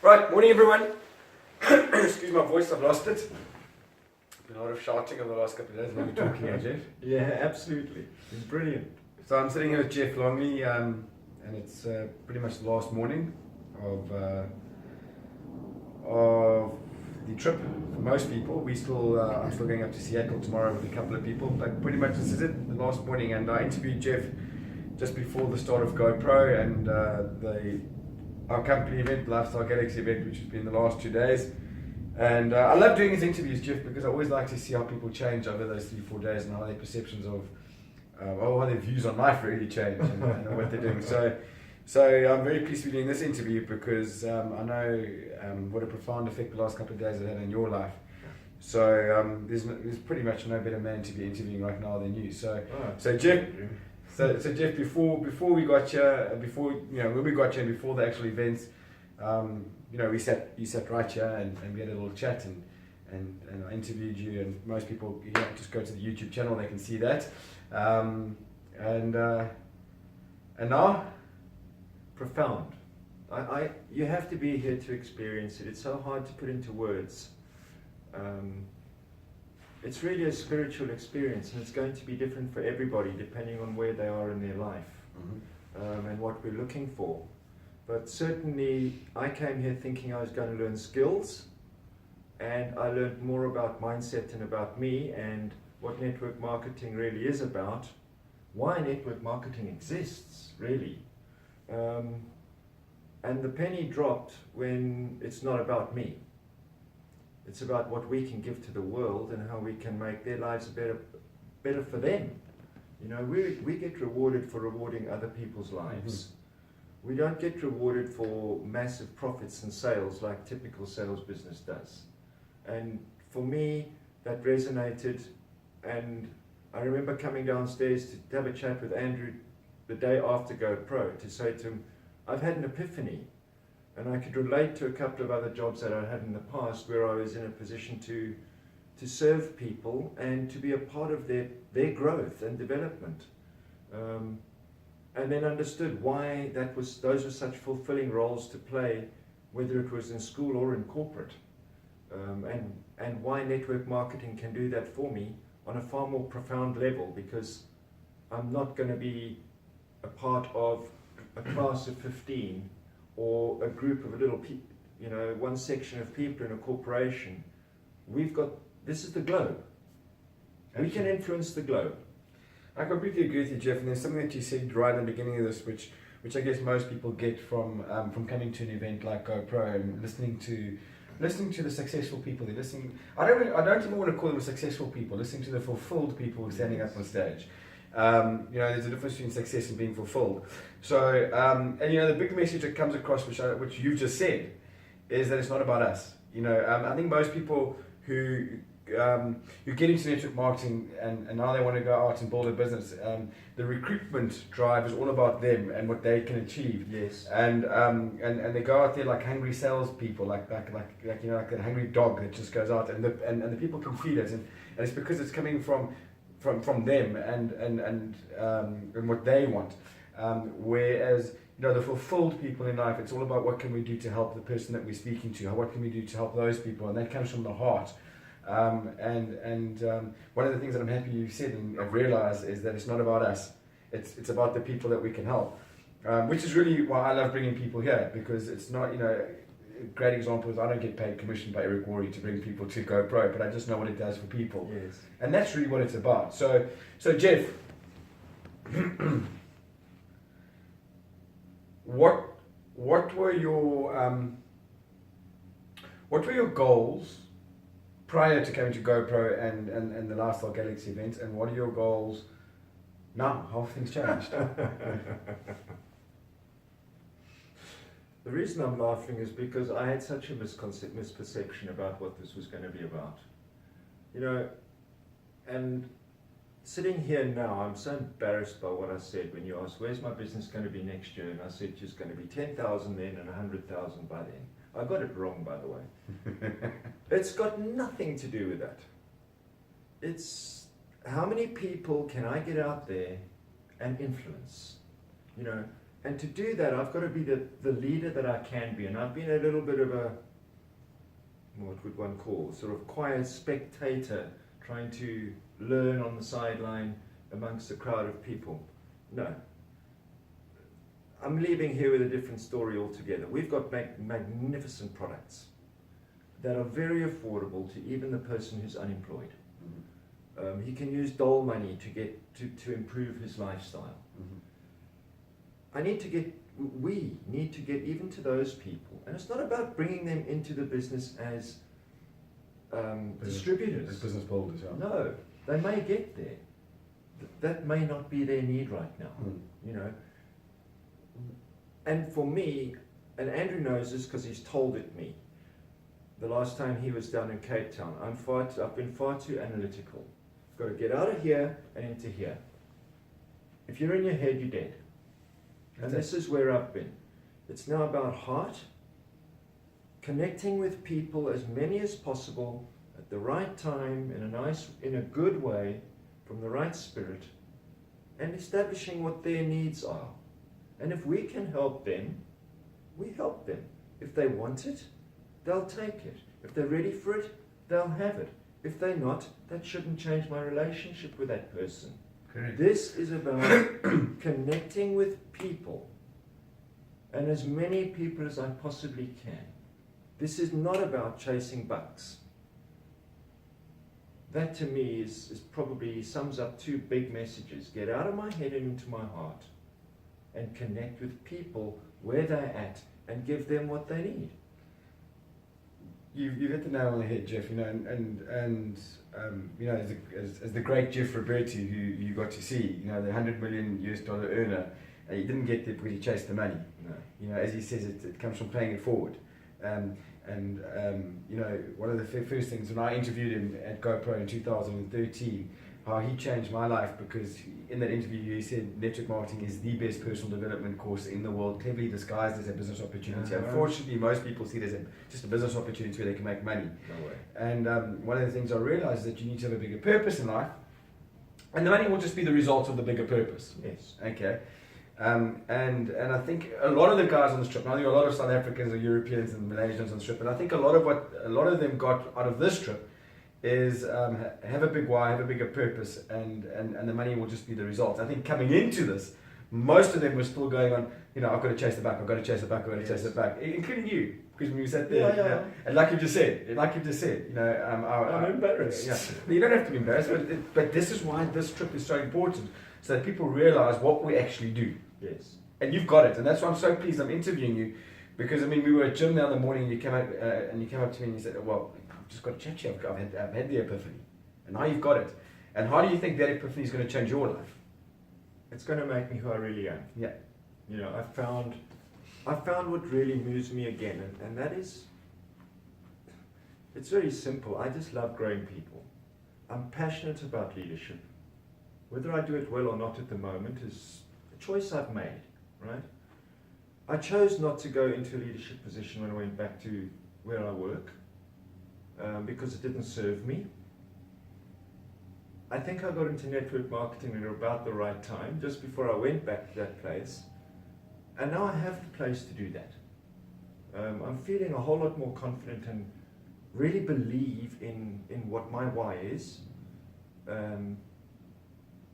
Right, morning everyone. Excuse my voice, I've lost it. Been a lot of shouting over the last couple of days when we're talking here, Jeff. Yeah, absolutely. It's brilliant. So I'm sitting here with Jeff Longley, and it's pretty much the last morning of the trip for most people. I'm still going up to Seattle tomorrow with a couple of people, but pretty much this is it, the last morning. And I interviewed Jeff just before the start of GoPro and our company event, Lifestyle Galaxy event, which has been the last 2 days. And I love doing these interviews, Jeff, because I always like to see how people change over those 3-4 days and how their perceptions of, how their views on life really change and what they're doing. So I'm very pleased to be doing this interview because I know what a profound effect the last couple of days have had on your life. So there's pretty much no better man to be interviewing right now than you. So Jeff. So Jeff, before we got here, when we got here, and before the actual events, you sat right here and we had a little chat and I interviewed you, and most people just go to the YouTube channel, they can see that, and now Profound. You have to be here to experience it. It's so hard to put into words. It's really a spiritual experience, and it's going to be different for everybody depending on where they are in their life, and what we're looking for. But certainly I came here thinking I was going to learn skills, and I learned more about mindset and about me and what network marketing really is about, why network marketing exists really. And the penny dropped when it's not about me. It's about what we can give to the world and how we can make their lives better for them. You know, we get rewarded for rewarding other people's lives. We don't get rewarded for massive profits and sales like typical sales business does. And for me, that resonated. And I remember coming downstairs to have a chat with Andrew the day after GoPro to say to him, I've had an epiphany. And I could relate to a couple of other jobs that I had in the past where I was in a position to serve people and to be a part of their growth and development. And then understood why those were such fulfilling roles to play, whether it was in school or in corporate. And why network marketing can do that for me on a far more profound level, because I'm not going to be a part of a class of 15 or a group of one section of people in a corporation. This is the globe. Absolutely. We can influence the globe. I completely agree with you, Jeff. And there's something that you said right in the beginning of this, which I guess most people get from coming to an event like GoPro and listening to the successful people. They're listening. I don't even want to call them successful people. Listening to the fulfilled people standing up on stage. There's a difference between success and being fulfilled. So, the big message that comes across, which you've just said, is that it's not about us. I think most people who get into network marketing and now they want to go out and build a business, the recruitment drive is all about them and what they can achieve. Yes. And they go out there like hungry salespeople, like that hungry dog that just goes out and the people can feed it, and it's because it's coming from them and what they want. Whereas the fulfilled people in life, it's all about what can we do to help the person that we're speaking to, what can we do to help those people, and that comes from the heart. One of the things that I'm happy you said and I've realized is that it's not about us. It's about the people that we can help, which is really why I love bringing people here, because it's not, a great example is I don't get paid commission by Eric Worre to bring people to GoPro, but I just know what it does for people. Yes. And that's really what it's about. So Jeff, what were your goals prior to coming to GoPro and the Lifestyle Galaxy event, and what are your goals now? How have things changed? The reason I'm laughing is because I had such a misperception about what this was going to be about. And sitting here now, I'm so embarrassed by what I said when you asked, where's my business going to be next year? And I said, just going to be 10,000 then and 100,000 by then. I got it wrong, by the way. It's got nothing to do with that. It's how many people can I get out there and influence? And to do that, I've got to be the leader that I can be. And I've been a little bit of a, what would one call, sort of quiet spectator, trying to learn on the sideline amongst a crowd of people. No. I'm leaving here with a different story altogether. We've got magnificent products that are very affordable to even the person who's unemployed. He can use dole money to improve his lifestyle. We need to get even to those people. And it's not about bringing them into the business as distributors. As business builders, yeah. No, they may get there. That may not be their need right now, you know. And for me, and Andrew knows this because he's told it me, the last time he was down in Cape Town, I've been far too analytical. I've got to get out of here and into here. If you're in your head, you're dead. And this is where I've been. It's now about heart, connecting with people, as many as possible, at the right time, in a good way, from the right spirit, and establishing what their needs are. And if we can help them, we help them. If they want it, they'll take it. If they're ready for it, they'll have it. If they're not, that shouldn't change my relationship with that person. Correct. This is about connecting with people, and as many people as I possibly can. This is not about chasing bucks. That to me is probably sums up two big messages. Get out of my head and into my heart, and connect with people where they're at and give them what they need. You hit the nail on the head, Jeff. You know, and you know, as the great Jeff Roberti, who you got to see, you know, the $100 million earner, he didn't get there because he chased the money. No. You know, as he says, it comes from playing it forward. You know, one of the first things when I interviewed him at GoPro in 2013, how he changed my life, because in that interview he said network marketing is the best personal development course in the world, cleverly disguised as a business opportunity. Unfortunately, most people see it as just a business opportunity where they can make money. No way. And one of the things I realized is that you need to have a bigger purpose in life, and the money will just be the result of the bigger purpose. Yes. Okay. And I think a lot of the guys on the trip, and I think a lot of South Africans and Europeans and Malaysians on the trip, and I think a lot of them got out of this trip is have a big why, have a bigger purpose, and the money will just be the result. I think coming into this, most of them were still going on, you know, I've got to chase the back, I've got to chase the back, I've got to chase the back, including you, because when you sat there, Yeah. You know, and like you just said, you know, I'm embarrassed. Yeah, you don't have to be embarrassed, but this is why this trip is so important, so that people realize what we actually do. Yes. And you've got it, and that's why I'm so pleased I'm interviewing you, because I mean, we were at gym the other morning, and you came up to me and you said, well, I've just got to chat to you, I've had the epiphany, and now you've got it. And how do you think that epiphany is going to change your life? It's going to make me who I really am. Yeah. You know, I found what really moves me again, and that is, it's very simple. I just love growing people. I'm passionate about leadership. Whether I do it well or not at the moment is a choice I've made, right? I chose not to go into a leadership position when I went back to where I work, because it didn't serve me. I think I got into network marketing at about the right time, just before I went back to that place. And now I have the place to do that. I'm feeling a whole lot more confident and really believe in what my why is,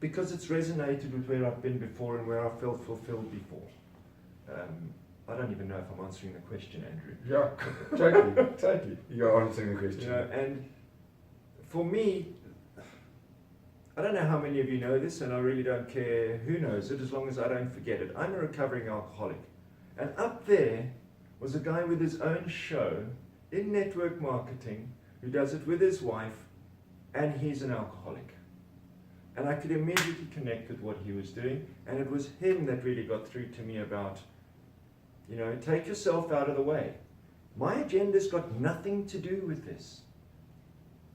because it's resonated with where I've been before and where I felt fulfilled before. I don't even know if I'm answering the question, Andrew. Yeah, totally. You're answering the question. You know, and for me, I don't know how many of you know this, and I really don't care who knows it, as long as I don't forget it. I'm a recovering alcoholic. And up there was a guy with his own show in network marketing who does it with his wife, and he's an alcoholic. And I could immediately connect with what he was doing, and it was him that really got through to me about, you know, take yourself out of the way. My agenda's got nothing to do with this.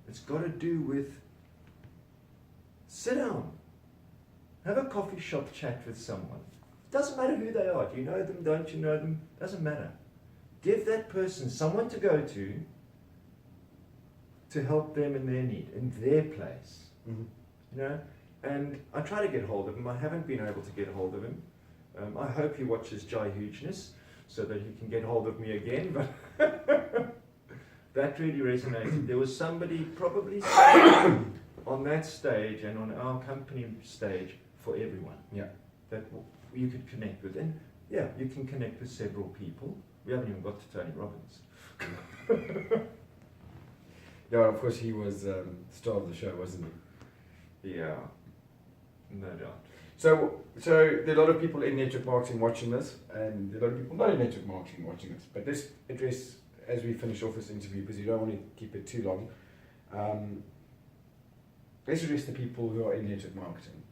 It's got to do with sit down, have a coffee shop chat with someone. Doesn't matter who they are. Do you know them? Don't you know them? Doesn't matter. Give that person someone to go to help them in their need, in their place. Mm-hmm. You know, and I try to get hold of him. I haven't been able to get hold of him. I hope he watches Jai Hugeness so that he can get hold of me again, but that really resonated. There was somebody probably on that stage and on our company stage for everyone. Yeah. That you could connect with. And yeah, you can connect with several people. We haven't even got to Tony Robbins. Yeah, of course he was star of the show, wasn't he? Yeah, no doubt. So there are a lot of people in network marketing watching this, and there are a lot of people not in network marketing watching this. But let's address, as we finish off this interview, because you don't want to keep it too long, let's address the people who are in network marketing.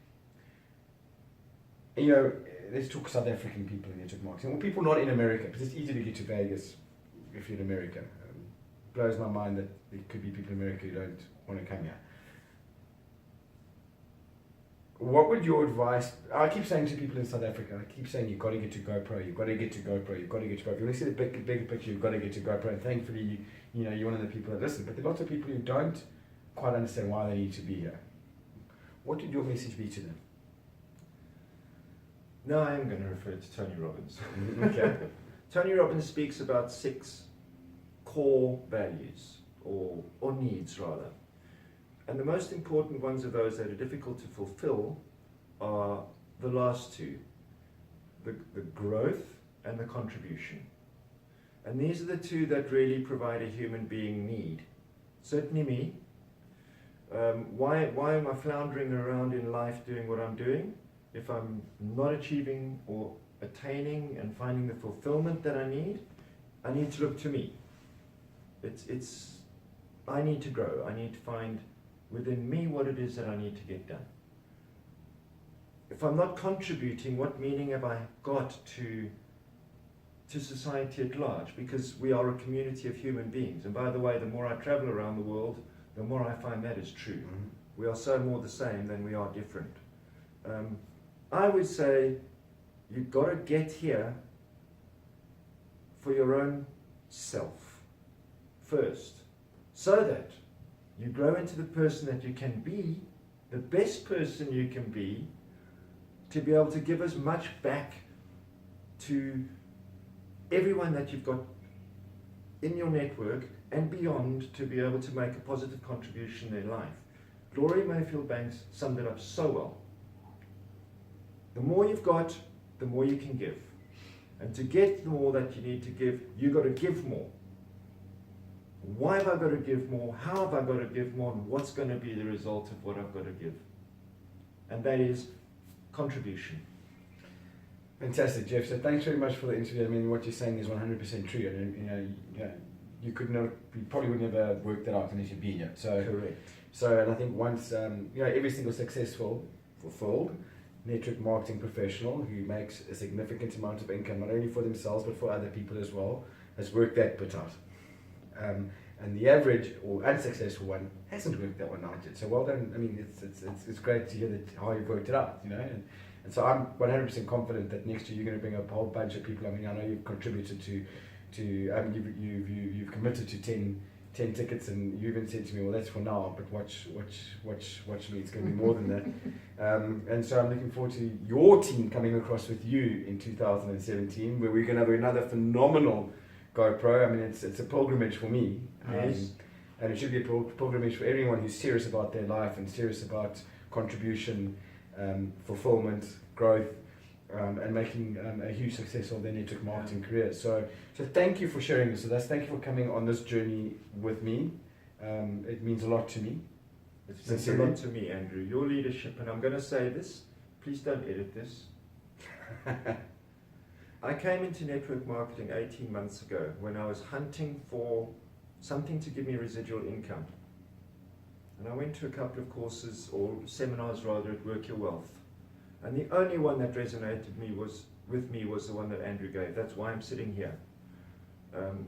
And, let's talk South African people in network marketing, or people not in America, because it's easy to get to Vegas if you're in America. Blows my mind that there could be people in America who don't want to come here. What would your advice? I keep saying to people in South Africa, I keep saying you've got to get to GoPro, you've got to get to GoPro, you've got to get to GoPro. If you want to see the bigger picture, you've got to get to GoPro. And thankfully, you're one of the people that listen. But there are lots of people who don't quite understand why they need to be here. What would your message be to them? No, I am going to refer to Tony Robbins. Okay. Tony Robbins speaks about 6 core values, or needs rather. And the most important ones of those that are difficult to fulfill are the last 2, the growth and the contribution. And these are the 2 that really provide a human being need. Certainly me. Why am I floundering around in life doing what I'm doing? If I'm not achieving or attaining and finding the fulfillment that I need to look to me. I need to grow. I need to find within me what it is that I need to get done. If I'm not contributing, what meaning have I got to society at large? Because we are a community of human beings. And by the way, the more I travel around the world, the more I find that is true. Mm-hmm. We are so more the same than we are different. I would say you've got to get here for your own self first, so that you grow into the person that you can be, the best person you can be, to be able to give as much back to everyone that you've got in your network and beyond, to be able to make a positive contribution in their life. Gloria Mayfield-Banks summed it up so well. The more you've got, the more you can give. And to get the more that you need to give, you've got to give more. Why have I got to give more? How have I got to give more? And what's going to be the result of what I've got to give? And that is contribution. Fantastic, Jeff. So thanks very much for the interview. I mean, what you're saying is 100% true. And you could not, you probably would never have worked that out unless you'd been here. So correct. So, and I think once every single successful, fulfilled network marketing professional who makes a significant amount of income, not only for themselves but for other people as well, has worked that bit out. And the average or unsuccessful one hasn't worked that one out yet. So well done. I mean, it's great to hear that how you've worked it out, And so I'm 100% confident that next year you're going to bring up a whole bunch of people. I mean, I know you've contributed to you've committed to 10 tickets, and you even said to me, well, that's for now, but watch me, it's going to be more than that. And so I'm looking forward to your team coming across with you in 2017, where we're going to have another phenomenal GoPro. I mean, it's a pilgrimage for me. Yes. And it should be a pilgrimage for everyone who's serious about their life and serious about contribution, fulfillment, growth, and making a huge success of their network marketing career. So thank you for sharing this with us. Thank you for coming on this journey with me. It means a lot to me. It means a lot to me, Andrew. Your leadership, and I'm going to say this, please don't edit this. I came into network marketing 18 months ago when I was hunting for something to give me residual income. And I went to a couple of courses, or seminars rather, at Work Your Wealth. And the only one that resonated with me was the one that Andrew gave. That's why I'm sitting here.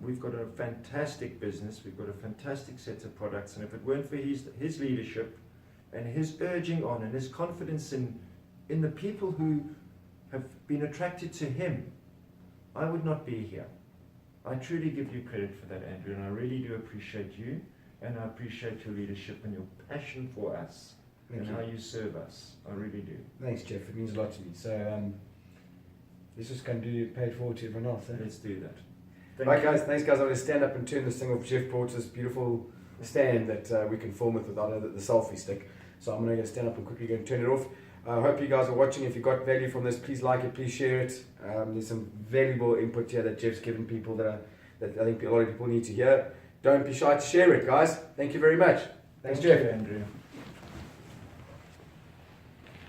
We've got a fantastic business, we've got a fantastic set of products, and if it weren't for his leadership and his urging on and his confidence in the people who have been attracted to him, I would not be here. I truly give you credit for that, Andrew, and I really do appreciate you, and I appreciate your leadership and your passion for us. How you serve us. I really do. Thanks, Jeff. It means a lot to me. So let's just go and pay it forward to everyone else. Eh? Let's do that. Right, guys, thanks, guys. I'm going to stand up and turn this thing off. Jeff brought this beautiful stand that we can film with without the selfie stick. So I'm going to stand up and quickly go and turn it off. I hope you guys are watching. If you got value from this, please like it, please share it. There's some valuable input here that Jeff's given people that I think a lot of people need to hear. Don't be shy to share it, guys. Thank you very much. Thanks, Jeff. Thank you, Andrew.